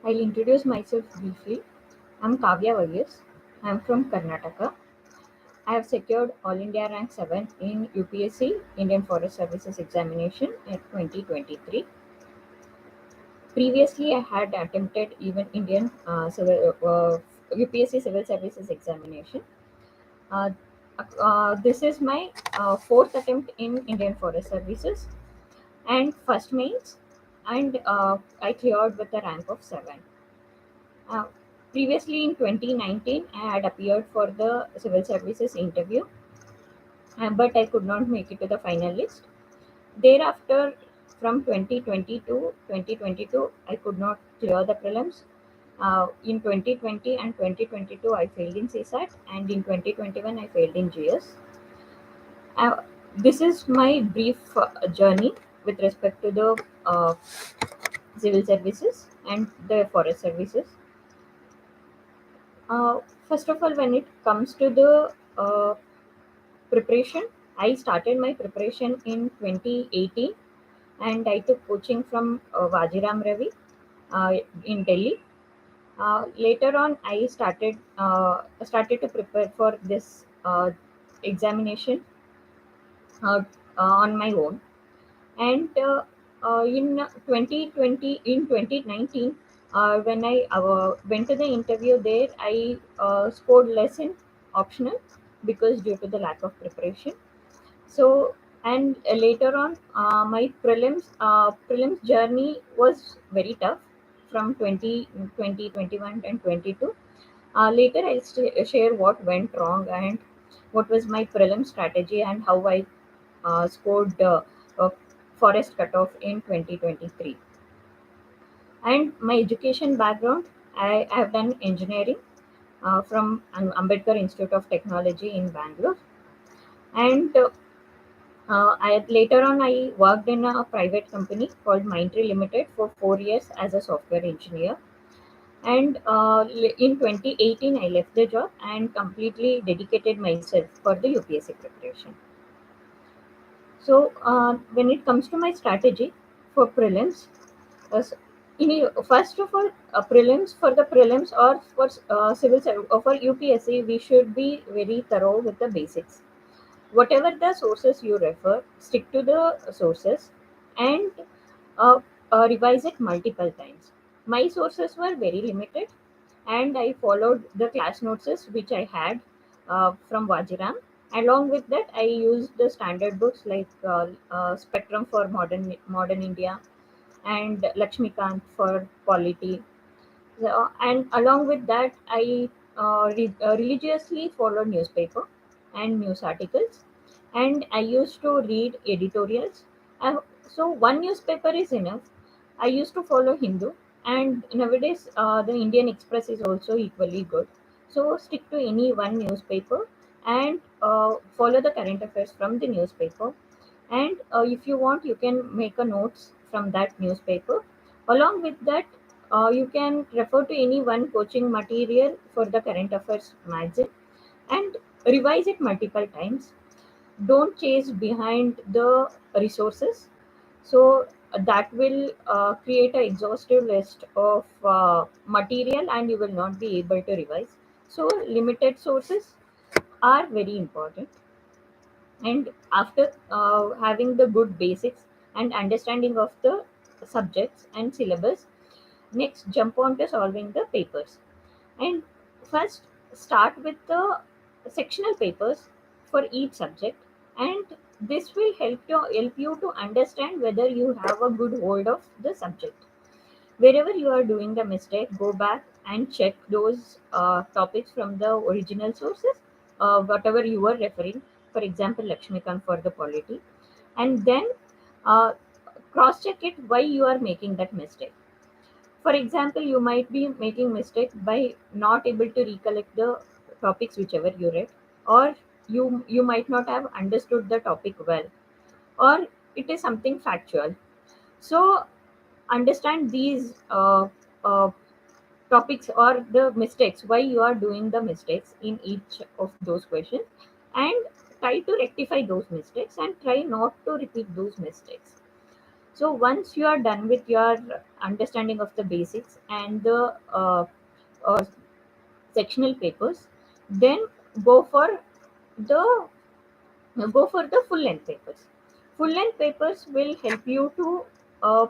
I'll introduce myself briefly. I'm Kavya Vagyas. I'm from Karnataka. I have secured All India Rank 7 in UPSC Indian Forest Services Examination in 2023. Previously, I had attempted even Indian UPSC Civil Services Examination. Uh, this is my fourth attempt in Indian Forest Services and first mains, and I cleared with a rank of 7. Uh, Previously, in 2019, I had appeared for the civil services interview, but I could not make it to the final list. Thereafter, from 2022, I could not clear the prelims. In 2020 and 2022, I failed in CSAT, and in 2021, I failed in GS. Uh, this is my brief journey with respect to the civil services and the forest services. Uh, First of all, when it comes to the preparation, I started my preparation in 2018 and I took coaching from Vajiram Ravi uh, in Delhi. Later on, I started to prepare for this examination uh, on my own. And in 2020, in 2019, when I went to the interview there, I scored less in optional because due to the lack of preparation. So, and later on, my prelims journey was very tough from 2021 and 22. Later, I'll share what went wrong and what was my prelim strategy and how I scored uh, forest cutoff in 2023. And my education background, I have done engineering from Ambedkar Institute of Technology in Bangalore. And later on, I worked in a private company called Mindtree Limited for 4 years as a software engineer. And in 2018, I left the job and completely dedicated myself for the UPSC preparation. So, when it comes to my strategy for prelims, first of all, prelims for the prelims or for for UPSC, we should be very thorough with the basics. Whatever the sources you refer, stick to the sources and uh, revise it multiple times. My sources were very limited, and I followed the class notes which I had from Vajiram. Along with that, I used the standard books like Spectrum for Modern India and Lakshmikant for Polity. And along with that, I religiously followed newspaper and news articles, and I used to read editorials. So one newspaper is enough. I used to follow Hindu, and nowadays the Indian Express is also equally good. So stick to any one newspaper and follow the current affairs from the newspaper. And if you want, you can make a notes from that newspaper. Along with that, you can refer to any one coaching material for the current affairs magazine and revise it multiple times. Don't chase behind the resources. So that will create an exhaustive list of material and you will not be able to revise. So limited sources are very important. And after having the good basics and understanding of the subjects and syllabus, next jump on to solving the papers. And first start with the sectional papers for each subject, and this will help you to understand whether you have a good hold of the subject. Wherever you are doing the mistake, go back and check those topics from the original sources, whatever you were referring, for example, Lakshmikant for the polity, and then uh, cross check it why you are making that mistake. For example, you might be making mistake by not able to recollect the topics whichever you read, or you might not have understood the topic well, or it is something factual. So understand these topics or the mistakes, why you are doing the mistakes in each of those questions, and try to rectify those mistakes and try not to repeat those mistakes. So once you are done with your understanding of the basics and the uh, sectional papers, then go for the go for the full length papers. Full length papers will help you to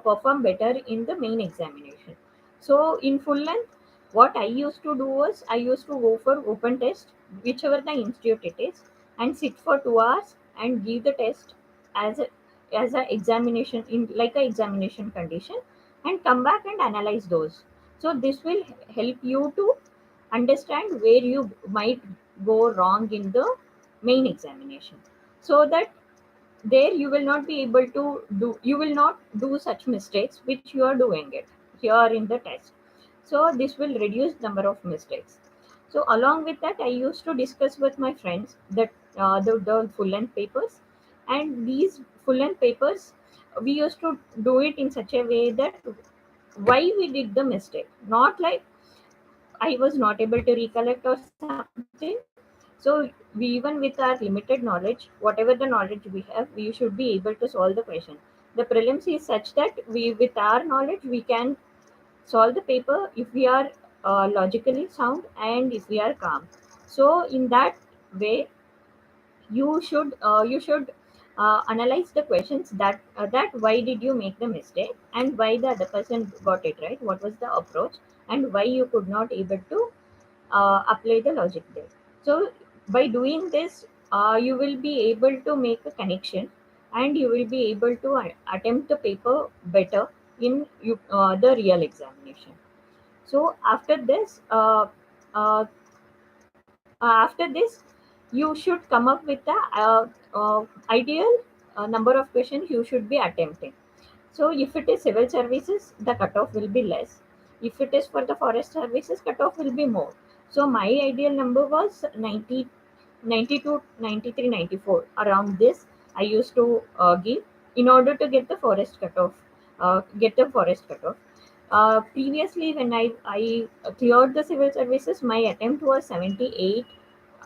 perform better in the main examination. So in full length, what I used to do was I used to go for open test, whichever the institute it is, and sit for 2 hours and give the test as a examination in like a examination condition, and come back and analyze those. So this will help you to understand where you might go wrong in the main examination, so that there you will not be able to you will not do such mistakes which you are doing it here in the test. So this will reduce number of mistakes. So along with that, I used to discuss with my friends that the full length papers, and these full length papers, we used to do it in such a way that why we did the mistake, not like I was not able to recollect or something. So we, even with our limited knowledge, whatever the knowledge we have, we should be able to solve the question. The prelims is such that we, with our knowledge, we can solve the paper if we are logically sound and if we are calm. So in that way, you should analyze the questions that why did you make the mistake and why the other person got it right, what was the approach, and why you could not able to apply the logic there. So by doing this, you will be able to make a connection, and you will be able to attempt the paper better in the real examination. So after this, you should come up with the ideal number of questions you should be attempting. So if it is civil services, the cutoff will be less. If it is for the forest services, cutoff will be more. So my ideal number was 90, 92, 93, 94. Around this, I used to give in order to get the forest cutoff. Previously, when I cleared the civil services, my attempt was 78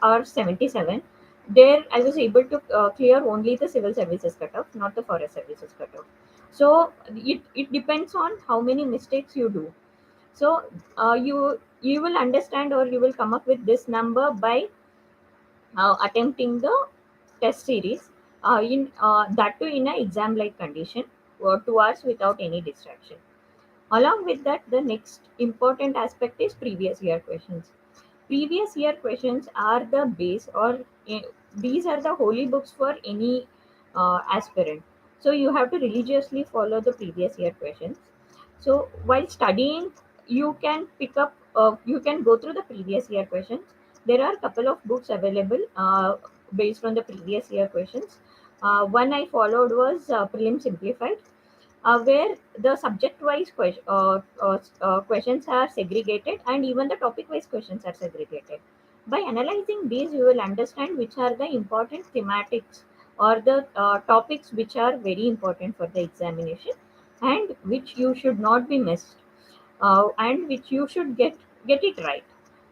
or 77. There, I was able to clear only the civil services cutoff, not the forest services cutoff. So it depends on how many mistakes you do. So you will understand, or you will come up with this number by attempting the test series in that too in an exam like condition for 2 hours without any distraction. Along with that, the next important aspect is previous year questions. Previous year questions are the base, or eh, these are the holy books for any aspirant. So you have to religiously follow the previous year questions. So while studying, you can go through the previous year questions. There are a couple of books available based on the previous year questions. One I followed was Prelim Simplified, where the subject-wise questions are segregated, and even the topic-wise questions are segregated. By analyzing these, you will understand which are the important thematics or the topics which are very important for the examination, and which you should not be missed, and which you should get it right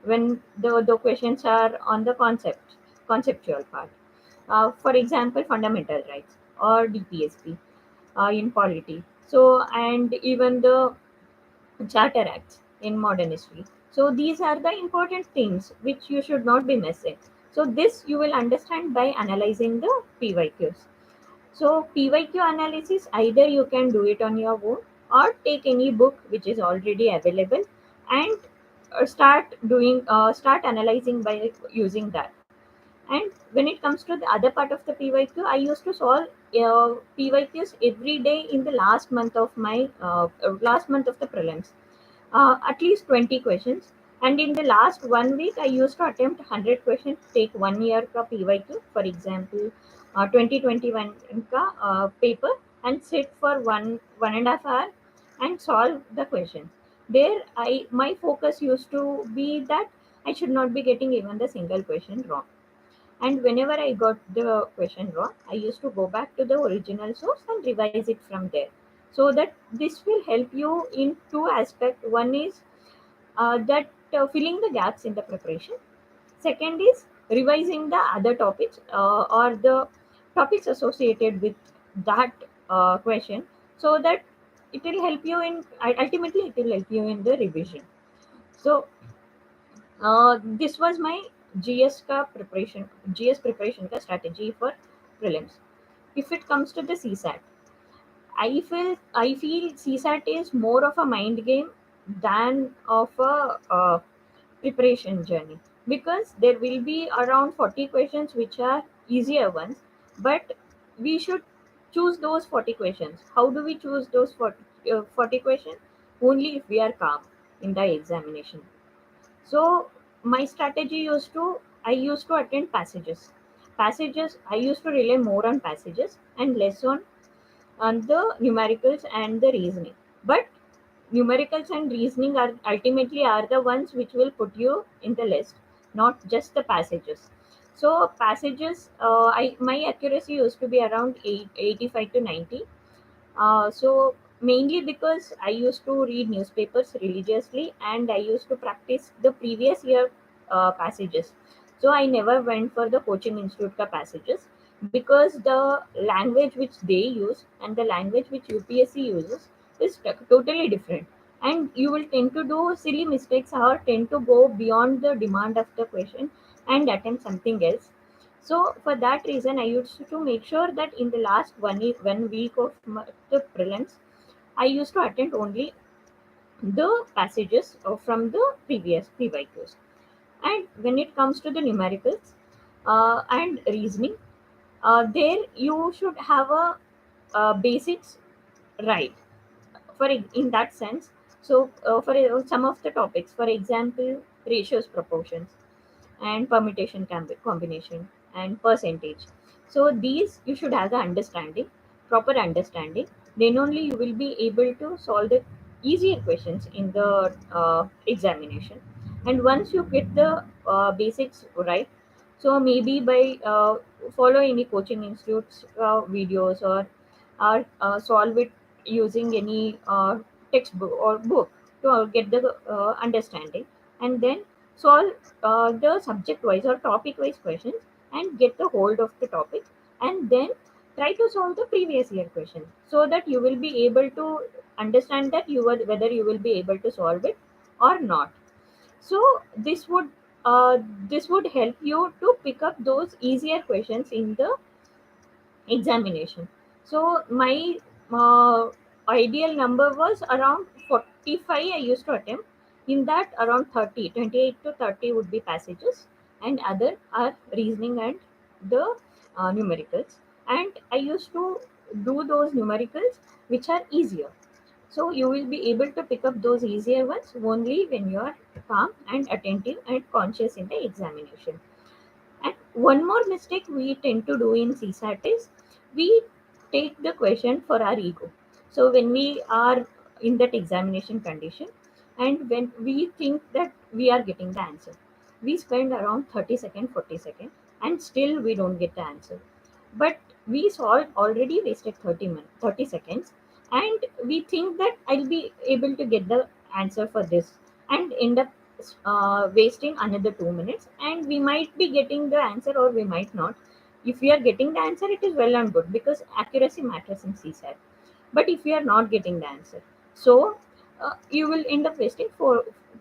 when the questions are on the conceptual part. For example, fundamental rights or DPSP in polity. So, and even the charter acts in modern history. So, these are the important things which you should not be missing. So, this you will understand by analyzing the PYQs. So, PYQ analysis, either you can do it on your own or take any book which is already available, and start analyzing by using that. And when it comes to the other part of the PYQ, I used to solve PYQs every day in the last month of the prelims, at least 20 questions. And in the last 1 week, I used to attempt 100 questions, take 1 year ka PYQ, for example, 2021 ka paper, and sit for 1.5 hour and solve the questions. There, my focus used to be that I should not be getting even the single question wrong. And whenever I got the question wrong, I used to go back to the original source and revise it from there. So that this will help you in two aspects. One is that filling the gaps in the preparation. Second is revising the other topics or the topics associated with that question, so that it will help you in, ultimately it will help you in the revision. So this was my GS preparation ka strategy for prelims. If it comes to the CSAT, I feel CSAT is more of a mind game than of a preparation journey, because there will be around 40 questions which are easier ones, but we should choose those 40 questions. How do we choose those 40 questions? Only if we are calm in the examination. So my strategy I used to attend passages. I used to rely more on passages and less on the numericals and the reasoning. But numericals and reasoning are ultimately are the ones which will put you in the list, not just the passages. So passages, my accuracy used to be around 85 to 90. So mainly because I used to read newspapers religiously, and I used to practice the previous year passages. So I never went for the coaching institute ka passages, because the language which they use and the language which UPSC uses is totally different, and you will tend to do silly mistakes or tend to go beyond the demand of the question and attempt something else. So for that reason, I used to make sure that in the last 1 week of the prelims, I used to attend only the passages from the previous PYQs. And when it comes to the numericals and reasoning, there you should have basics right. In that sense, so for some of the topics, for example, ratios, proportions, and permutation combination, and percentage. So these you should have the understanding, proper understanding. Then only you will be able to solve the easier questions in the examination. And once you get the basics right, so maybe by follow any coaching institutes videos, or solve it using any textbook or book to get the understanding, and then solve the subject wise or topic wise questions, and get the hold of the topic, and then try to solve the previous year question, so that you will be able to understand that whether you will be able to solve it or not. So this would help you to pick up those easier questions in the examination. So my uh, ideal number was around 45 I used to attempt. In that, around 28 to 30 would be passages, and other are reasoning and the numericals. And I used to do those numericals which are easier. So you will be able to pick up those easier ones only when you are calm and attentive and conscious in the examination. And one more mistake we tend to do in CSAT is we take the question for our ego. So when we are in that examination condition, and when we think that we are getting the answer, we spend around 30 seconds, 40 seconds, and still we don't get the answer. But we already wasted 30 seconds, and we think that I'll be able to get the answer for this, and end up wasting another 2 minutes, and we might be getting the answer or we might not. If we are getting the answer, it is well and good, because accuracy matters in CSAT. But if you are not getting the answer, so you will end up wasting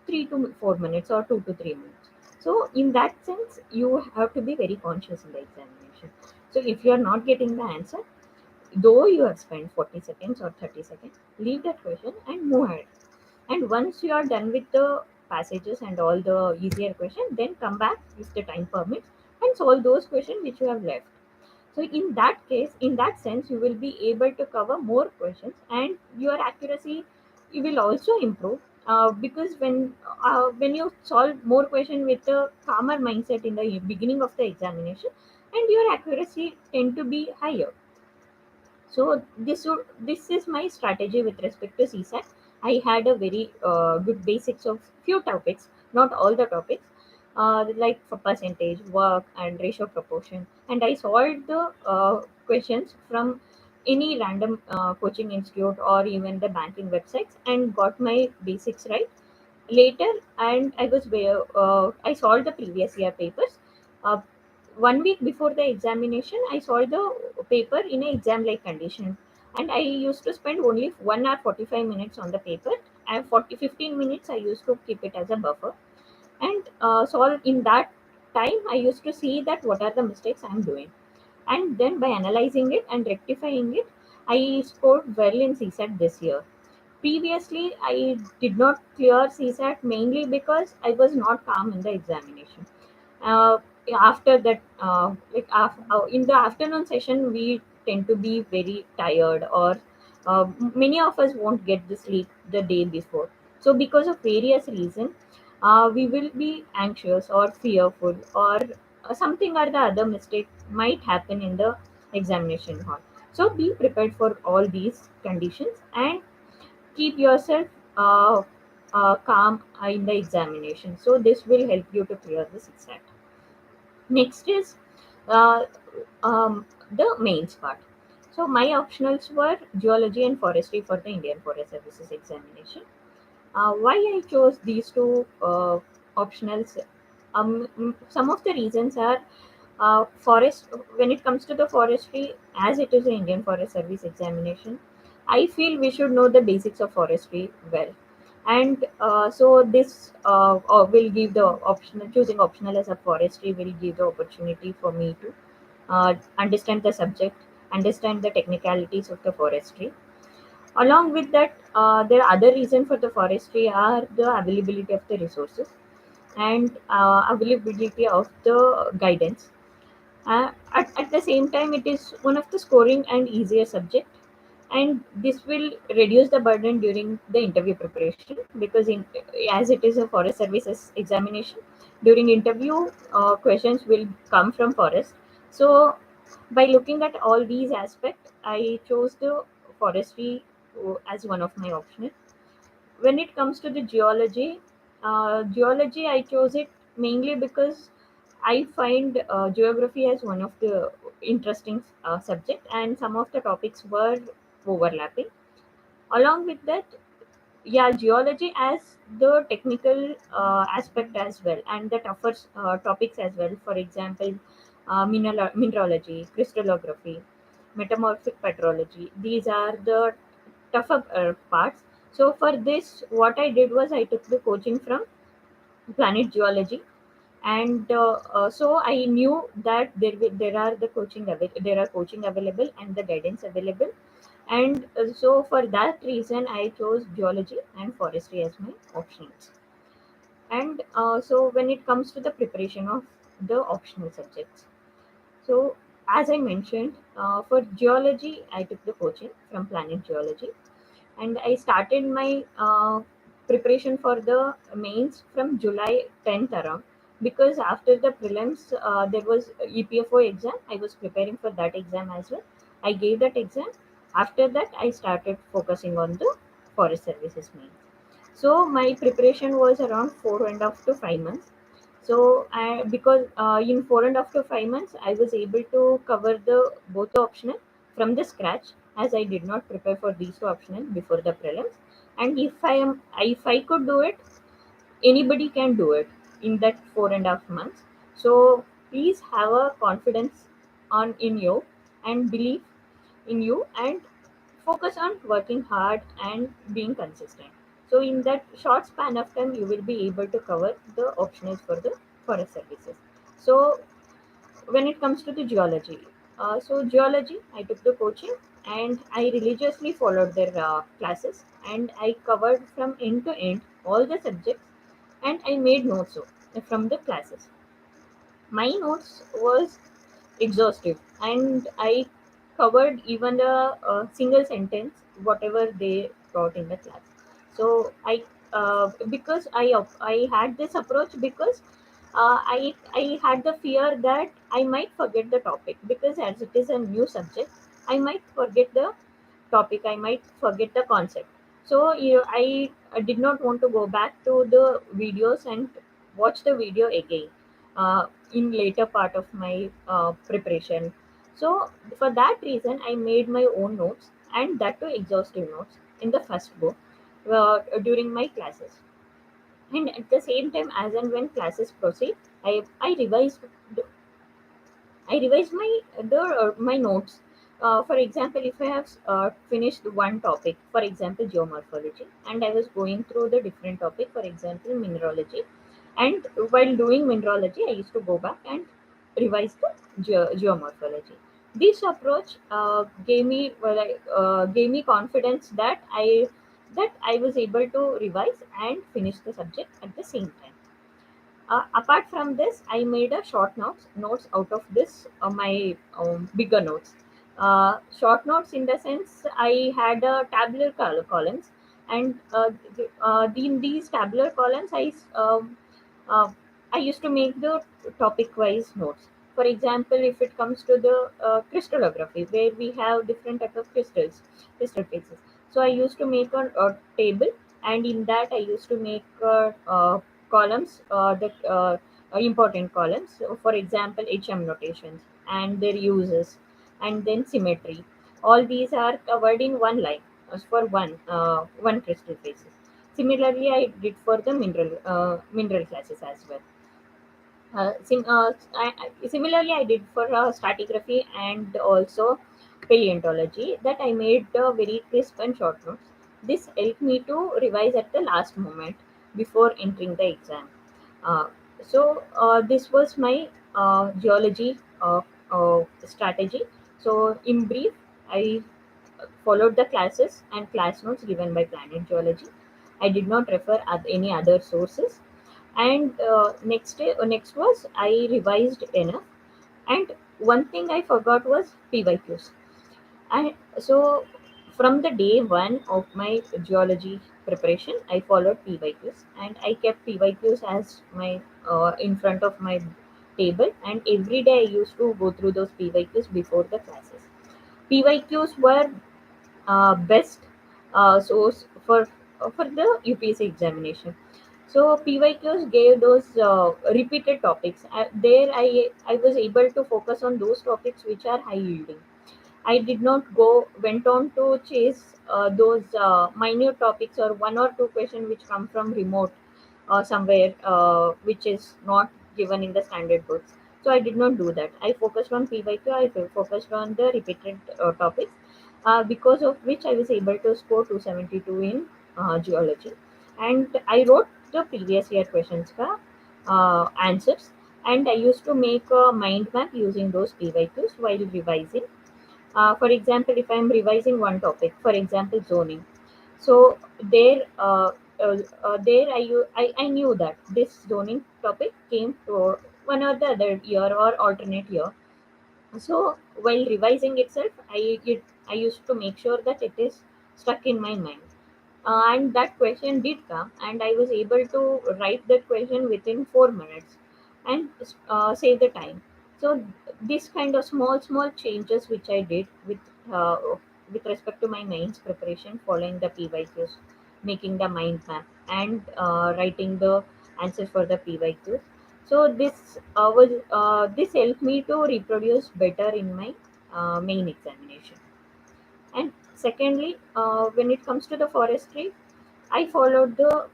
3 to 4 minutes or 2 to 3 minutes. So in that sense, you have to be very conscious in the examination. So if you are not getting the answer, though you have spent 40 seconds or 30 seconds, leave that question and move ahead. And once you are done with the passages and all the easier questions, then come back if the time permits and solve those questions which you have left. So in that case, in that sense, you will be able to cover more questions, and your accuracy you will also improve. Because when you solve more questions with a calmer mindset in the beginning of the examination, and your accuracy tend to be higher. So this is my strategy with respect to CSAT. I had a very good basics of few topics, not all the topics, like for percentage, work, and ratio proportion. And I solved the questions from any random coaching institute or even the banking websites, and got my basics right later. And I solved the previous year papers. uh, 1 week before the examination, I solved the paper in an exam like condition. and I used to spend only 1 hour 45 minutes on the paper, and 15 minutes I used to keep it as a buffer, and solve in that time. I used to see that what are the mistakes I'm doing, and then by analyzing it and rectifying it, I scored well in CSAT this year. Previously I did not clear CSAT mainly because I was not calm in the examination. uh, After that, in the afternoon session we tend to be very tired, or many of us won't get the sleep the day before. So because of various reasons, we will be anxious or fearful, or something or the other mistake might happen in the examination hall. So be prepared for all these conditions, and keep yourself uh, calm in the examination. So this will help you to clear the CSAT. Next is uh, the mains part. So my optionals were geology and forestry for the Indian Forest Services examination. Why I chose these two optionals? Some of the reasons are forest. When it comes to the forestry, as it is an Indian Forest Service examination, I feel we should know the basics of forestry well, and so this will give the optional, choosing optional as a forestry will give the opportunity for me to understand the subject, understand the technicalities of the forestry. Along with that, there are other reasons for the forestry are the availability of the resources, and availability of the guidance. At the same time, it is one of the scoring and easier subject, and this will reduce the burden during the interview preparation, because as it is a forest services examination, during interview questions will come from forest. So by looking at all these aspects, I chose the forestry as one of my options. When it comes to the geology I chose it mainly because I find geography as one of the interesting subject, and some of the topics were overlapping. Along with that, yeah, geology as the technical aspect as well, and the tougher topics as well. For example, mineralogy, crystallography, metamorphic petrology. These are the tougher parts. So for this, what I did was I took the coaching from Planet Geology, and so I knew that there are coaching available and the guidance available, and so for that reason I chose geology and forestry as my options. And so when it comes to the preparation of the optional subjects, so as I mentioned, for geology I took the coaching from Planet Geology, and I started my preparation for the mains from July 10th around, because after the prelims there was a EPFO exam. I was preparing for that exam as well. I gave that exam. After that, I started focusing on the forest services mains. So my preparation was around 4.5 to 5 months. So I, because in 4.5 to 5 months, I was able to cover the both the optional from the scratch, as I did not prepare for these two optional before the prelims. And if I could do it, anybody can do it in that 4.5 months. So please have a confidence on in you, and believe in you, and focus on working hard and being consistent. So in that short span of time, you will be able to cover the optionals for the forest services. So when it comes to the geology, so geology, I took the coaching, and I religiously followed their classes, and I covered from end to end all the subjects, and I made notes from the classes. My notes was exhaustive, and I covered even the single sentence whatever they taught in the class. So I because I had this approach because I had the fear that I might forget the topic, because as it is a new subject, I might forget the topic, I might forget the concept. So I did not want to go back to the videos and watch the video again in later part of my preparation. So for that reason, I made my own notes, and that too exhaustive notes in the first book during my classes. And at the same time, as and when classes proceed, I revised my notes For example, if I have finished one topic, for example, geomorphology, and I was going through the different topic, for example, mineralogy, and while doing mineralogy, I used to go back and revise the geomorphology. This approach gave me confidence that I was able to revise and finish the subject at the same time. Apart from this, I made a short notes out of this my bigger notes. Short notes in the sense I had a tabular columns, and in these tabular columns, uh, I used to make the topic wise notes. For example, if it comes to the crystallography, where we have different type of crystal phases. So I used to make a table, and in that I used to make columns, the important columns. So for example, HM notations and their uses, and then symmetry. All these are covered in one line as for one crystal phases. Similarly, I did for the mineral classes as well. Similarly, I did for stratigraphy and also paleontology, that I made very crisp and short notes. This helped me to revise at the last moment before entering the exam. Uh, this was my geology strategy. So in brief, I followed the classes and class notes given by Planet Geology. I did not refer any other sources. And next was I revised enough. And one thing I forgot was PYQs. And so from the day one of my geology preparation, I followed PYQs, and I kept PYQs as my in front of my table, and every day I used to go through those PYQs before the classes. PYQs were best source for the UPSC examination. So PYQs gave those repeated topics. There I was able to focus on those topics which are high yielding. I did not went on to chase those minute topics or one or two questions which come from remote somewhere, which is not given in the standard books. So I did not do that. I focused on PYQ. Focused on the repeated topics, because of which I was able to score 272 in geology. And I wrote the previous year questions ka answers, and I used to make a mind map using those PYQs while revising. For example, if I'm revising one topic, for example, zoning, so there I knew that this zoning topic came to one or the other year or alternate year. So while revising itself, I used to make sure that it is stuck in my mind. And that question did come, and I was able to write that question within 4 minutes and save the time. So this kind of small changes which I did uh, with respect to my mains preparation, following the PYQs, making the mind map, and writing the answers for the PYQs. So this helped me to reproduce better in my main examination. And secondly, when it comes to the forestry, I followed the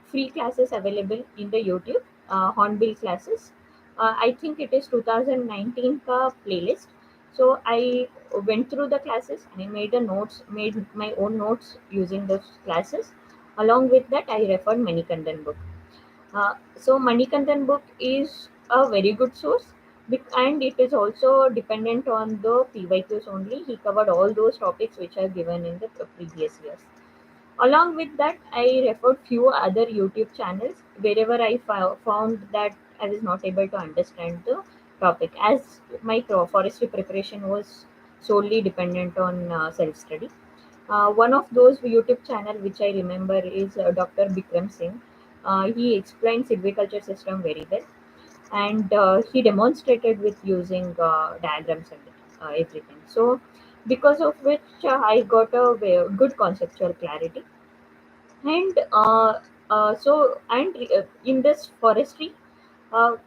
free classes available in the YouTube, Hornbill classes. I think it is 2019 ka playlist. So I went through the classes. I made my own notes using those classes. Along with that, I referred Manikandan book. So Manikandan book is a very good source, and it is also dependent on the PYQs only. He covered all those topics which are given in the previous years. Along with that, I referred few other YouTube channels wherever I found that I was not able to understand the topic, as my forestry preparation was solely dependent on self study. One of those YouTube channel which I remember is Dr. Bikram Singh. He explained silviculture system very well, and he demonstrated with using diagrams and everything. So because of which I got a good conceptual clarity. And in this forestry, uh,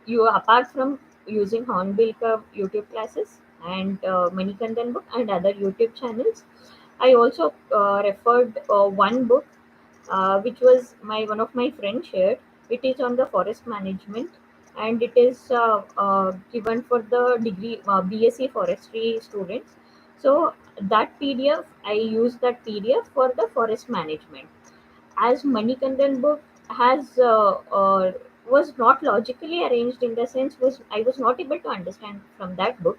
you apart from using Hornbill Curve YouTube classes and Manikandan book and other YouTube channels, I also referred one book which was my one of my friends shared. It is on the forest management, and it is given for the degree BSc forestry students. So that PDF, I use that PDF for the forest management. As Manikandan book has was not logically arranged, in the sense was I was not able to understand from that book.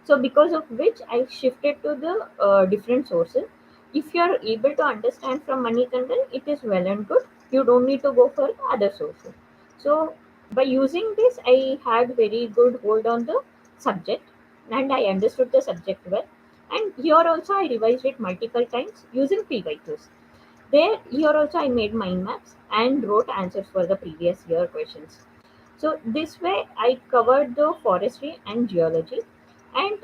So because of which I shifted to the different sources. If you are able to understand from Manikandan, it is well and good. You don't need to go for other sources. So by using this, I had very good hold on the subject, and I understood the subject well. And here also I revised it multiple times using PYQs. There, here also I made mind maps and wrote answers for the previous year questions. So this way I covered the forestry and geology. And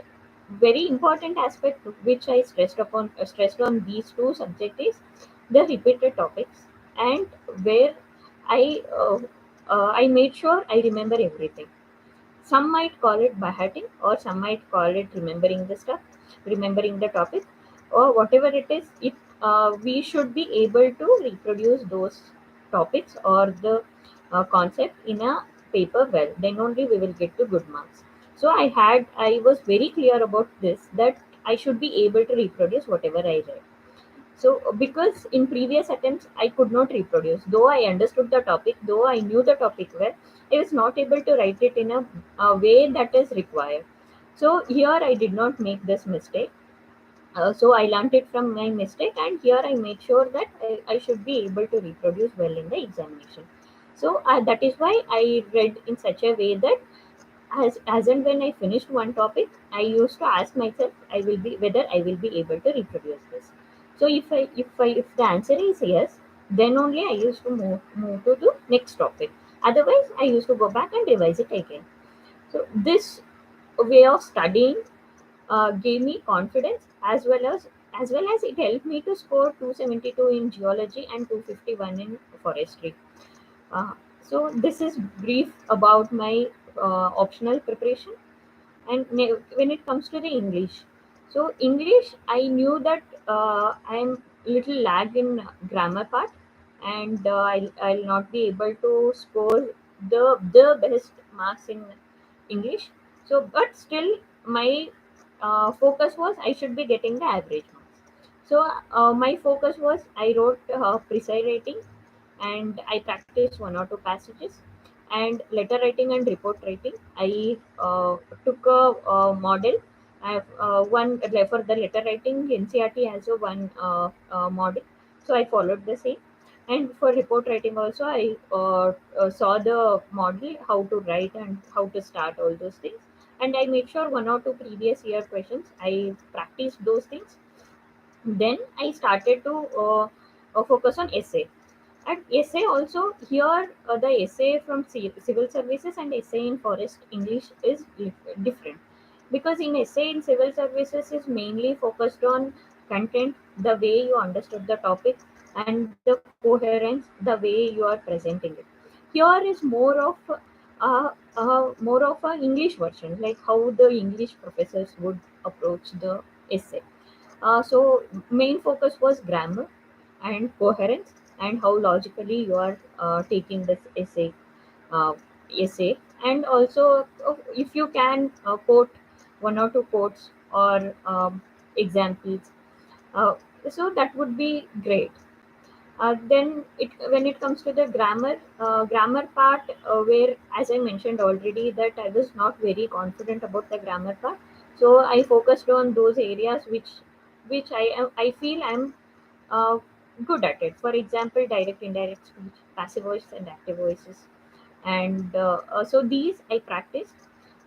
very important aspect which I stressed on these two subjects is the repeated topics, and where I I made sure I remember everything. Some might call it by or some might call it remembering the stuff, remembering the topic, or whatever it is. It We should be able to reproduce those topics or the concept in a paper well. Then only we will get to good marks. So I was very clear about this, that I should be able to reproduce whatever I read. So, because in previous attempts I could not reproduce, though I understood the topic, though I knew the topic well, I was not able to write it in a way that is required. So, here I did not make this mistake. So, I learned it from my mistake, and here I made sure that I should be able to reproduce well in the examination. So, that is why I read in such a way that as and when I finished one topic, I used to ask myself, I will be whether I will be able to reproduce this. So if the answer is yes, then only I used to move to the next topic. Otherwise, I used to go back and revise it again. So this way of studying gave me confidence, as well as it helped me to score 272 in geology and 251 in forestry. Uh, so this is brief about my optional preparation. And when it comes to the English, so English, I knew that I'm little lag in grammar part, and I'll not be able to score the best marks in English. So but still my focus was I should be getting the average marks. So my focus was I wrote precise writing, and I practiced one or two passages. And letter writing and report writing, I took a model. I have one for the letter writing. NCRT has a one model, so I followed the same. And for report writing also, I saw the model, how to write and how to start all those things. And I made sure one or two previous year questions I practiced those things. Then I started to focus on essay. And essay also, here the essay from civil services and essay in forest English is different, because in essay in civil services is mainly focused on content, the way you understood the topic, and the coherence, the way you are presenting it. Here is more of a English version, like how the English professors would approach the essay. So main focus was grammar and coherence, and how logically you are taking this uh, essay. And also if you can quote one or two quotes or examples, uh, so that would be great. Then when it comes to the grammar part, where, as I mentioned already, that I was not very confident about the grammar part. So I focused on those areas which I feel I'm uh, good at it. For example, direct, indirect speech, passive voice, and active voices. And so these I practiced,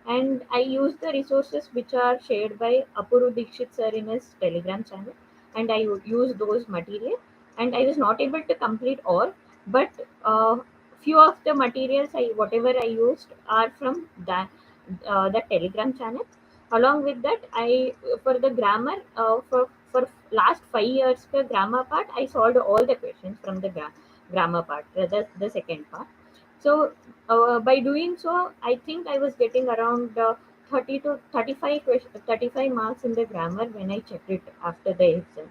and I use the resources which are shared by Apuru Dikshit sir in his Telegram channel, and I would use those material. And I was not able to complete all, but few of the materials whatever I used are from the Telegram channel. Along with that, I for the grammar, for last 5 years the grammar part, I solved all the questions from the grammar part, the second part. So by doing so, I think I was getting around 30 to 35 marks in the grammar when I checked it after the exam.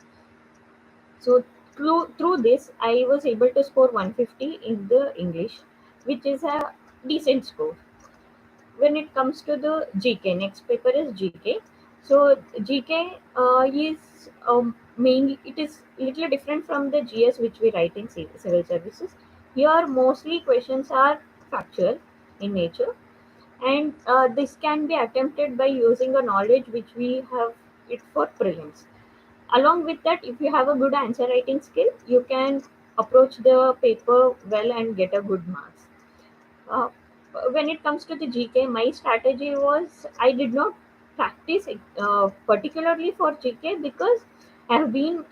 So through this, I was able to score 150 in the English, which is a decent score. When it comes to the GK, next paper is GK. So GK is mainly, it is little different from the GS which we write in civil services. Here mostly questions are factual in nature, and this can be attempted by using a knowledge which we have it for prelims. Along with that, if you have a good answer writing skill, you can approach the paper well and get a good marks. uh, when it comes to the GK, my strategy was I did not practice it, particularly for GK, because I have been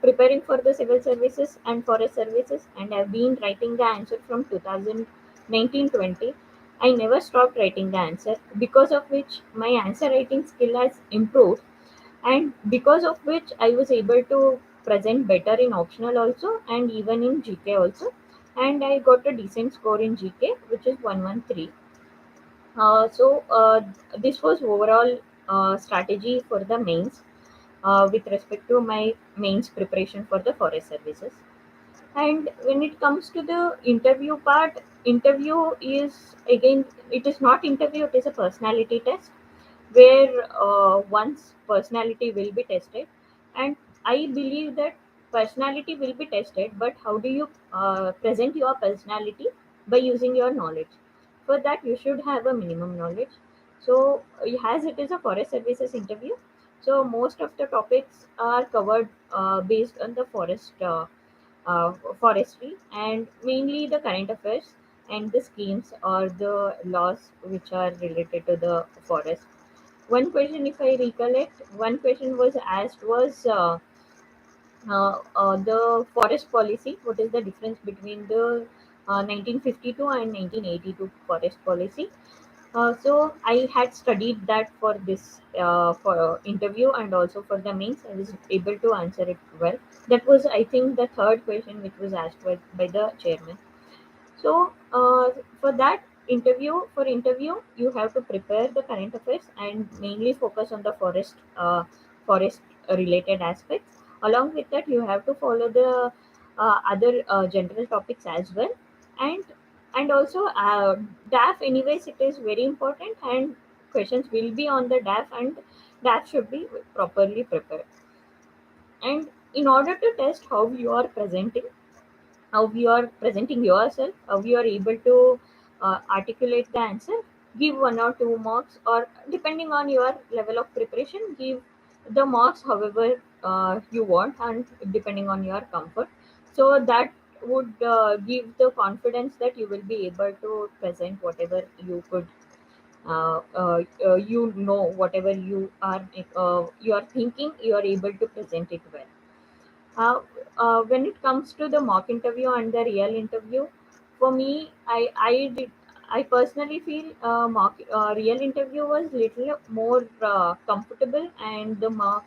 preparing for the civil services and forest services, and I've been writing the answer from 2019-20. I never stopped writing the answer, because of which my answer writing skill has improved, and because of which I was able to present better in optional also and even in GK also, and I got a decent score in GK, which is 113. So this was overall strategy for the mains with respect to my mains preparation for the forest services. And when it comes to the interview part, interview is again, it is not interview, it is a personality test where one's personality will be tested. And I believe that personality will be tested, but how do you present your personality? By using your knowledge. For that, you should have a minimum knowledge. So, as it is a forest services interview, so most of the topics are covered based on the uh, forestry, and mainly the current affairs and the schemes or the laws which are related to the forest. One question, if I recollect, one question was asked was the forest policy. What is the difference between the 1952 and 1982 forest policy? So I had studied that for this for interview and also for the mains. I was able to answer it well. That was, I think, the third question which was asked by the chairman. So for interview, you have to prepare the current affairs and mainly focus on the forest related aspects. Along with that, you have to follow the other general topics as well, and also DAF. Anyways, it is very important, and questions will be on the DAF, and DAF should be properly prepared. And in order to test how you are presenting yourself, how you are able to articulate the answer, give 1 or 2 marks, or depending on your level of preparation, give the marks however you want, and depending on your comfort. So that would give the confidence that you will be able to present whatever you could. Whatever you are thinking, you are able to present it well. uh, when it comes to the mock interview and the real interview, for me, I personally feel real interview was little more comfortable, and the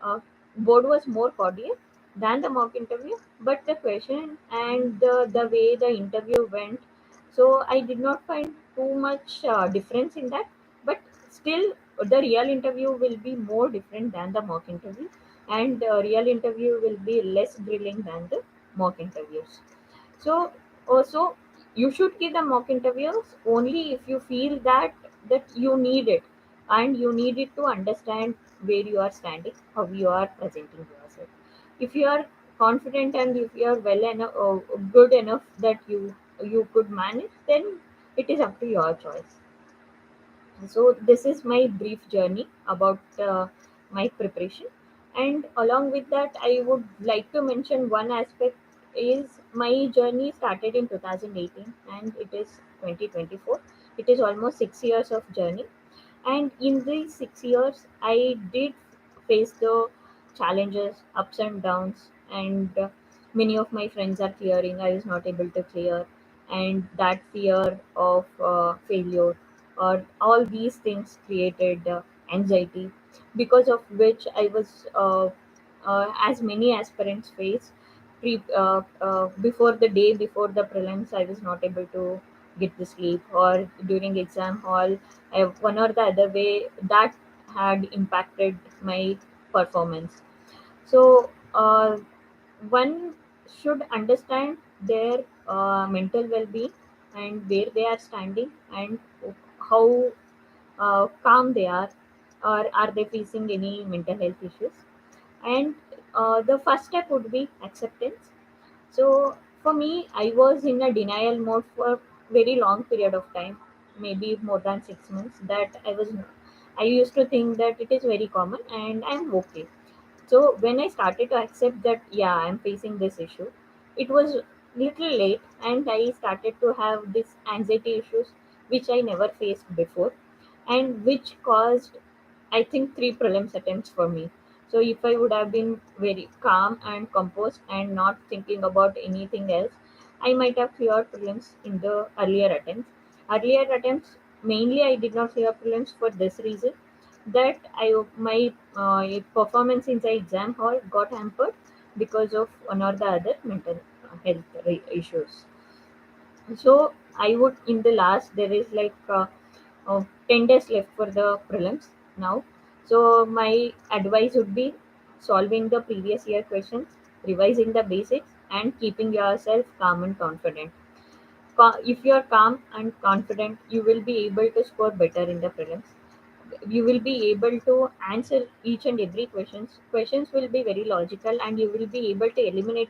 uh, board was more cordial than the mock interview. But the question and the way the interview went, so I did not find too much difference in that. But still, the real interview will be more different than the mock interview, and real interview will be less grilling than the mock interviews. So also, you should give the mock interviews only if you feel that you need it, and you need it to understand where you are standing, how you are presenting yourself. If you are confident and if you are well enough, good enough that you could manage, then it is up to your choice. So this is my brief journey about my preparation, and along with that, I would like to mention one aspect is my journey started in 2018 and it is 2024. It is almost 6 years of journey, and in these 6 years, I did face the challenges, ups and downs, and many of my friends are clearing. I was not able to clear, and that fear of failure or all these things created anxiety, because of which I was, as many aspirants face, before the day before the prelims, I was not able to get the sleep, or during exam hall, one or the other way that had impacted my performance. So one should understand their mental well-being and where they are standing, and how calm they are, or are they facing any mental health issues. And the first step would be acceptance. So for me, I was in a denial mode for very long period of time, maybe more than 6 months. That I used to think that it is very common and I'm okay. So when I started to accept that, yeah, I'm facing this issue, it was little late, and I started to have this anxiety issues which I never faced before, and which caused, I think, three prelims attempts for me. So if I would have been very calm and composed and not thinking about anything else, I might have cleared prelims in the earlier attempts. Earlier attempts, mainly I did not clear prelims for this reason, that my performance in the exam hall got hampered because of one or the other mental health issues. So I would, in the last, there is like 10 days left for the prelims now. So my advice would be solving the previous year questions, revising the basics, and keeping yourself calm and confident. If you're calm and confident, you will be able to score better in the prelims. You will be able to answer each and every questions will be very logical, and you will be able to eliminate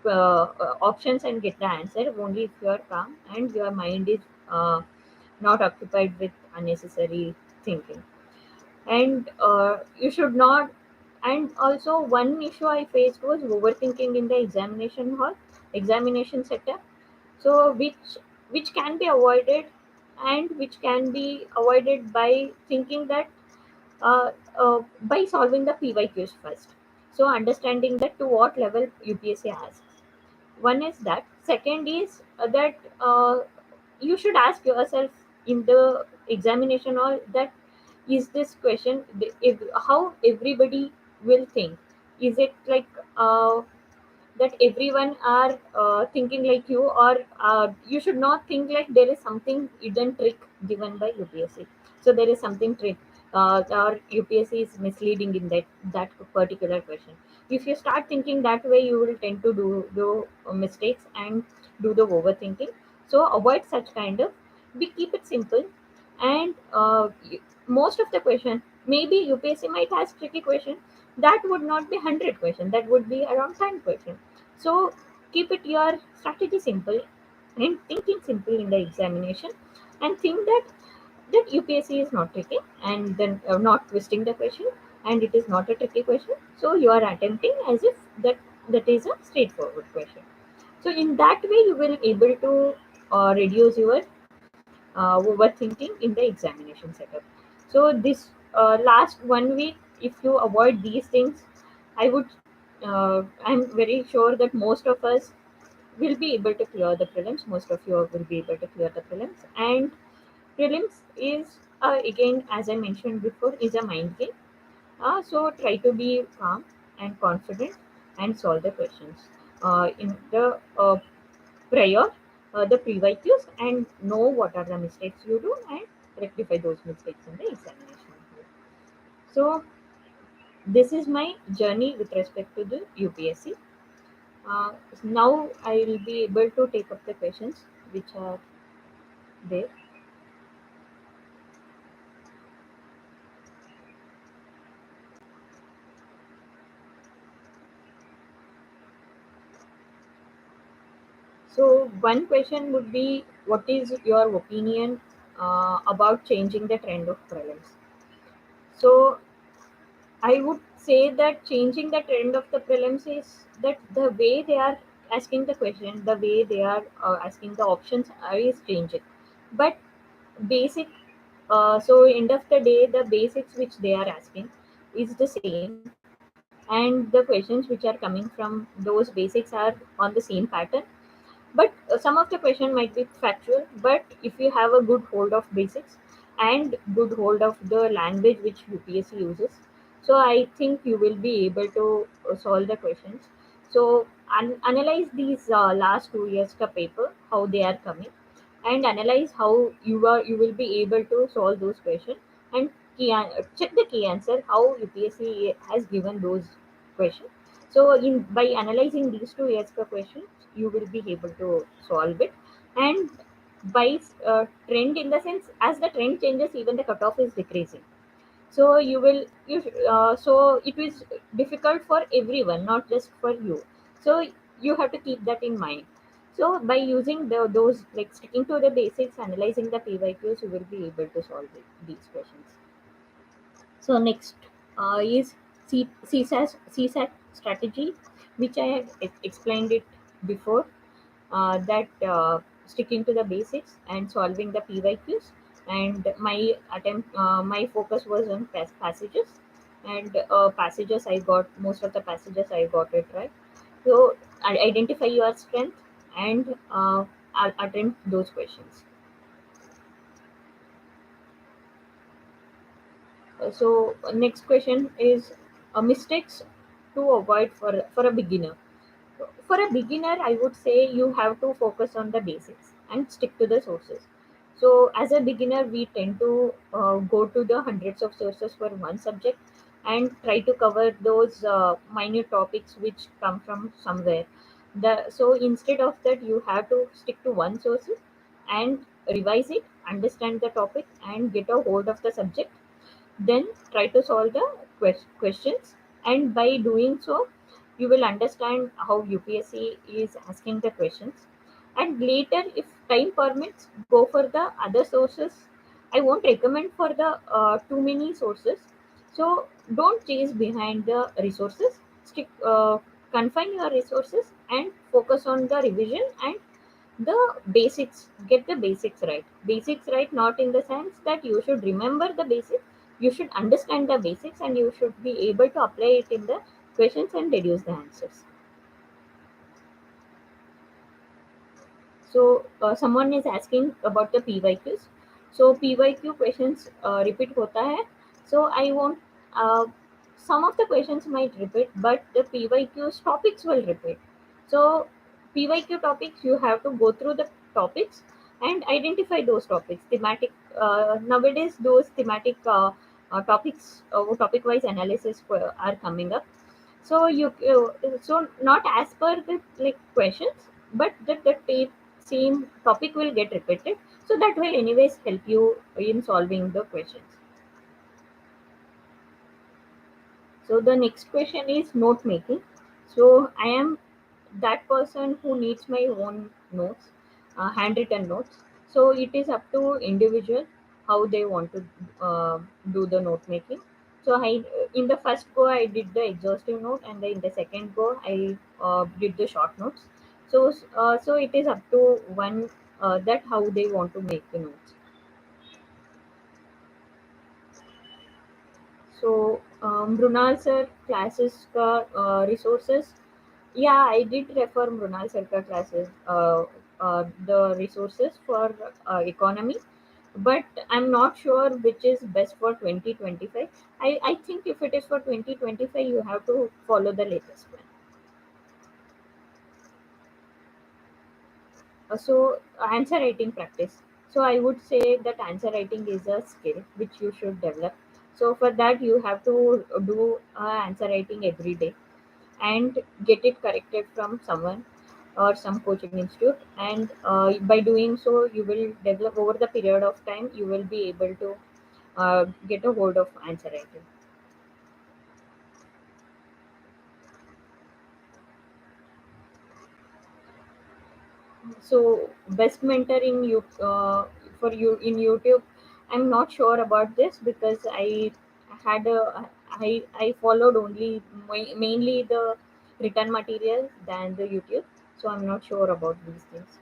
the options and get the answer only if you are calm and your mind is not occupied with unnecessary thinking. And you should not. And also, one issue I faced was overthinking in the examination setup. So which can be avoided, and which can be avoided by thinking that by solving the PYQs first. So understanding that to what level UPSC asks. One is that. Second is that you should ask yourself in the examination or that, is this question how everybody will think? Is it like that everyone are thinking like you, or you should not think like there is something hidden trick given by UPSC. So there is something trick, or UPSC is misleading in that particular question. If you start thinking that way, you will tend to do mistakes and do the overthinking. So avoid such kind of. We keep it simple, and most of the question, maybe UPSC might ask tricky question, that would not be 100 question, that would be around 10 question. So keep it your strategy simple and thinking simple in the examination, and think that UPSC is not tricky, and then not twisting the question, and it is not a tricky question. So you are attempting as if that is a straightforward question. So in that way, you will able to reduce your overthinking in the examination setup. So this last 1 week, if you avoid these things, I would. I'm very sure that most of us will be able to clear the prelims. Most of you will be able to clear the prelims. And prelims is again, as I mentioned before, is a mind game. So try to be calm and confident and solve the questions in the prior the PYQs, and know what are the mistakes you do and rectify those mistakes in the examination. So this is my journey with respect to the UPSC. Now I will be able to take up the questions which are there. So one question would be, what is your opinion about changing the trend of prelims? So I would say that changing the trend of the prelims is that the way they are asking the question, the way they are asking the options is changing. But basic, so end of the day, the basics which they are asking is the same, and the questions which are coming from those basics are on the same pattern. But some of the question might be factual, but if you have a good hold of basics and good hold of the language which UPSC uses, so I think you will be able to solve the questions. So analyze these last 2 years ka paper, how they are coming, and analyze how you will be able to solve those questions, and check the key answer how UPSC has given those questions. So in by analyzing these 2 years per question, you will be able to solve it. And by trend, in the sense, as the trend changes, even the cutoff is decreasing. So so it is difficult for everyone, not just for you. So you have to keep that in mind. So by using those, like sticking to the basics, analyzing the pyqs, you will be able to solve these questions. So next is CSAT strategy, which I have explained it before. That sticking to the basics and solving the PYQs. And my focus was on passages, and passages I got most of the passages I got it right. So identify your strength and attempt those questions. Next question is mistakes to avoid for a beginner. For a beginner, I would say you have to focus on the basics and stick to the sources. So as a beginner, we tend to go to the hundreds of sources for one subject and try to cover those minute topics which come from somewhere. So instead of that, you have to stick to one source and revise it, understand the topic, and get a hold of the subject. Then try to solve the questions, and by doing so, you will understand how UPSC is asking the questions. And later, if time permits, go for the other sources. I won't recommend for the too many sources. So don't chase behind the resources. Stick, confine your resources and focus on the revision and the basics. Get the basics right, not in the sense that you should remember the basics. You should understand the basics, and you should be able to apply it in the questions and deduce the answers. So someone is asking about the PYQs. So PYQ questions repeat hota hai. So I won't, some of the questions might repeat, but the PYQs topics will repeat. So PYQ topics, you have to go through the topics and identify those topics. Thematic, nowadays those thematic topics, topic wise analysis are coming up. So so not as per the like questions, but the same topic will get repeated, so that will anyways help you in solving the questions. So the next question is note making. So I am that person who needs my own notes, handwritten notes. So it is up to individual how they want to uh, do the note making. So I, in the first go I did the exhaustive note, and then in the second go I did the short notes. So so it is up to one, that how they want to make the notes. So Mrunal sir classes ka resources. Yeah, I did refer Mrunal sir ka classes, the resources for economy, but I'm not sure which is best for 2025. I think if it is for 2025, you have to follow the latest one. Answer writing practice. So I would say that answer writing is a skill which you should develop. So for that, you have to do answer writing every day and get it corrected from someone or some coaching institute. And by doing so, you will develop over the period of time. You will be able to get a hold of answer writing. So best mentor in you, for you in YouTube. I'm not sure about this because had a I followed only mainly the written material than the YouTube. So I'm not sure about these things.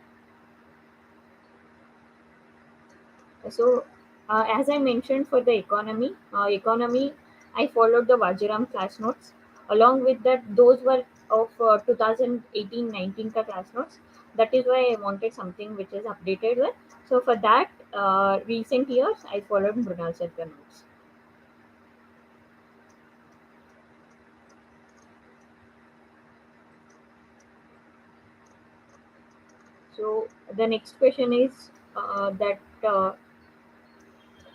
So as I mentioned, for the economy, I followed the Vajiram class notes. Along with that, those were of 2018-19 ka class notes. That is why I wanted something which is updated with. So for that, recent years, I followed Brunal Sarkar notes. So the next question is that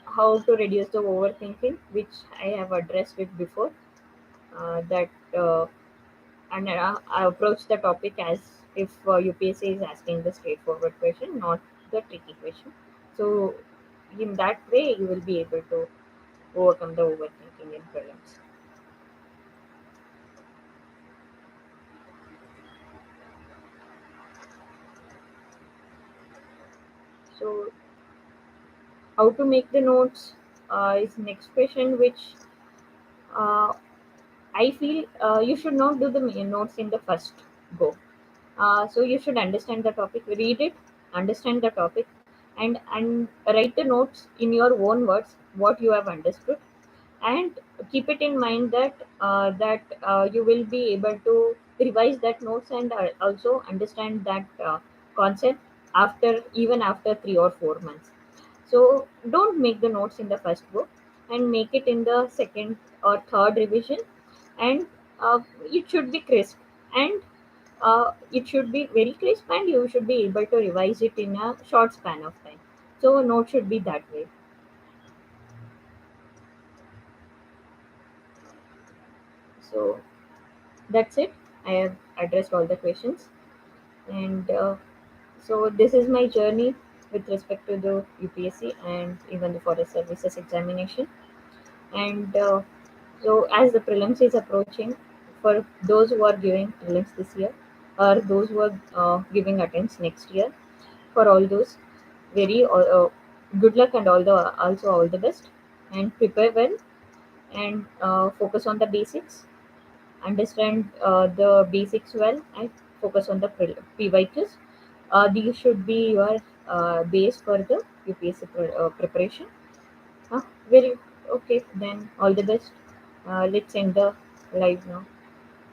how to reduce the overthinking, which I have addressed it before. That and I approach the topic as if UPSC is asking the straightforward question, not the tricky question. So in that way, you will be able to overcome the overthinking in prelims. So, how to make the notes is next question, which uh, I feel you should not do the notes in the first go. So you should understand the topic, read it, understand the topic, and write the notes in your own words what you have understood, and keep it in mind that you will be able to revise that notes and also understand that concept after, even after 3 or 4 months. So don't make the notes in the first book, and make it in the second or third revision, and it should be crisp, and it should be very crisp, and you should be able to revise it in a short span of time. So note should be that way. So that's it. I have addressed all the questions, and so this is my journey with respect to the UPSC and even the forest services examination. And so as the prelims is approaching, for those who are giving prelims this year, or those who are giving attempts next year, for all those, very good luck, and all the also all the best, and prepare well, and focus on the basics, understand the basics well, and focus on the PYQs. These should be your base for the UPSC preparation. Very okay. Then all the best. Let's end the live now.